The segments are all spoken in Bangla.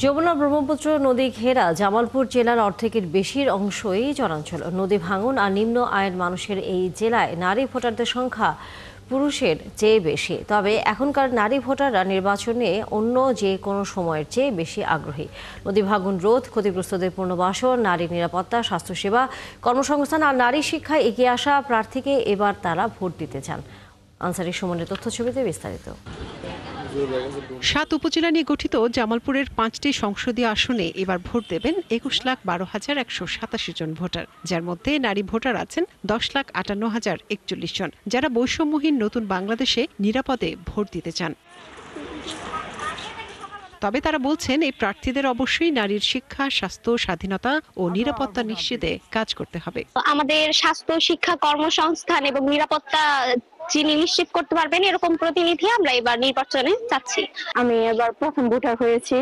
যমুনা ব্রহ্মপুত্র নদী ঘেরা জামালপুর জেলার অর্ধেকের বেশির অংশই চরাঞ্চল। নদী ভাঙন আর নিম্ন আয়ের মানুষের এই জেলায় নারী ভোটারদের সংখ্যা পুরুষের চেয়ে বেশি। তবে এখনকার নারী ভোটাররা নির্বাচনে অন্য যে কোনো সময়ের চেয়ে বেশি আগ্রহী। নদী ভাঙন রোধ, ক্ষতিগ্রস্তদের পুনর্বাসন, নারী নিরাপত্তা, স্বাস্থ্যসেবা, কর্মসংস্থান আর নারী শিক্ষায় এগিয়ে আসা প্রার্থীকে এবার তারা ভোট দিতে চান। আনসারি সুমনের তথ্যছবিতে বিস্তারিত। ৭ উপজেলা নিয়ে গঠিত জামালপুরের ৫টি সংসদীয় আসনে এবার ভোট দেবেন ২১,১২,১৮৭ জন ভোটার, যার মধ্যে নারী ভোটার আছেন ১০,৫৮,০৪১ জন, যারা বৈষম্যহীন নতুন বাংলাদেশে নিরাপদে ভোট দিতে চান। তবে তারা বলছেন, এই প্রার্থীদের অবশ্যই নারীর শিক্ষা, স্বাস্থ্য, স্বাধীনতা ও নিরাপত্তা নিশ্চিতে কাজ করতে হবে। আমাদের স্বাস্থ্য, শিক্ষা, কর্মসংস্থান এবং নিরাপত্তা যিনি নিশ্চিত করতে পারবেন এরকম প্রতিনিধি আমরা এবার নির্বাচনে চাচ্ছি। আমি এবার প্রথম ভোটার হয়েছি,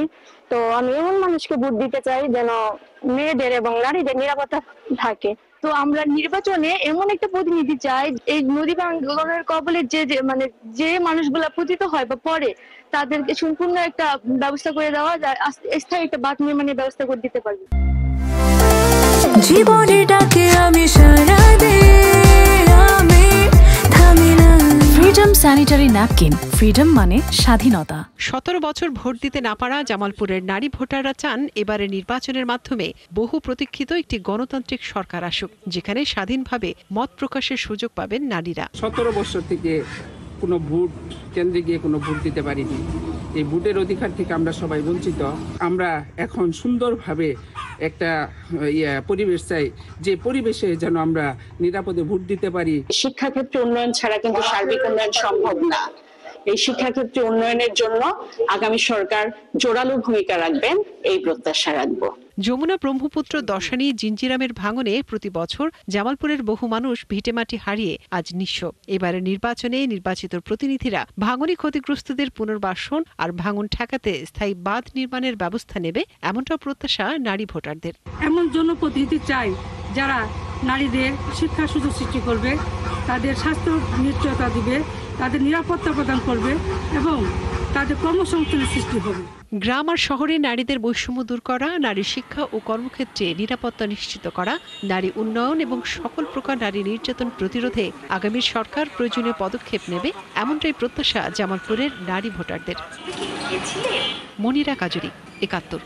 তো আমি এমন মানুষকে ভোট দিতে চাই যেন মেয়েদের এবং নারীদের নিরাপত্তা থাকে। তো আমরা নির্বাচনে এমন একটা প্রতিনিধি চাই, এই নদী ভাঙনের কবলে যে মানুষগুলা পতিত হয় বা পড়ে তাদেরকে সম্পূর্ণ একটা ব্যবস্থা করে দেওয়া যায়, স্থায়ী একটা বাঁধ নির্মাণের ব্যবস্থা করে দিতে পারবে। জীবনের ডাকে আমি সাড়া দেই, আমি থামি না। ফ্রিডম স্যানিটারি ন্যাপকিন, ফ্রিডম মানে স্বাধীনতা। ১৭ বছর ভোট দিতে না পারা জামালপুরের নারী ভোটাররা চান এবারের নির্বাচনের মাধ্যমে বহু প্রতীক্ষিত একটি গণতান্ত্রিক সরকার আসুক, যেখানে স্বাধীনভাবে মত প্রকাশের সুযোগ পাবেন নারীরা। ১৭ বছর থেকে কোনো ভোট কেন্দ্রে গিয়ে কোনো ভোট দিতে পারিনি। এই ভোটের অধিকার থেকে আমরা সবাই বঞ্চিত। আমরা এখন সুন্দরভাবে একটা পরিবেশ চাই, যে পরিবেশে যেন আমরা নিরাপদে ভোট দিতে পারি। শিক্ষাক্ষেত্রে উন্নয়ন ছাড়া কিন্তু সার্বিক উন্নয়ন সম্ভব না। এই শিক্ষাক্ষেত্রে উন্নয়নের জন্য আগামী সরকার জোরালো ভূমিকা রাখবেন, এই প্রত্যাশা রাখবো। যমুনা ব্রহ্মপুত্র দশানি জিঞ্জিরামের ভাঙনে প্রতি বছর জামালপুরের বহু মানুষ ভিটেমাটি হারিয়ে আজ নিঃস্ব। এবারের নির্বাচনে নির্বাচিত প্রতিনিধিরা ভাঙনে ক্ষতিগ্রস্তদের পুনর্বাসন আর ভাঙন ঠেকাতে স্থায়ী বাঁধ নির্মাণের ব্যবস্থা নেবে, এমনটা প্রত্যাশা নারী ভোটারদের। এমন জনপ্রতিনিধি চাই যারা নারীদের শিক্ষা সুযোগ সৃষ্টি করবে, তাদের স্বাস্থ্য নিশ্চয়তা দিবে, তাদের নিরাপত্তা প্রদান করবে এবং তাদের কর্মসংস্থানের সৃষ্টি হবে। গ্রাম আর শহরে নারীদের বৈষম্য দূর করা, নারীর শিক্ষা ও কর্মক্ষেত্রে নিরাপত্তা নিশ্চিত করা, নারী উন্নয়ন এবং সকল প্রকার নারী নির্যাতন প্রতিরোধে আগামীর সরকার প্রয়োজনীয় পদক্ষেপ নেবে, এমনটাই প্রত্যাশা জামালপুরের নারী ভোটারদের। মনিরা কাজুরি, ৭১।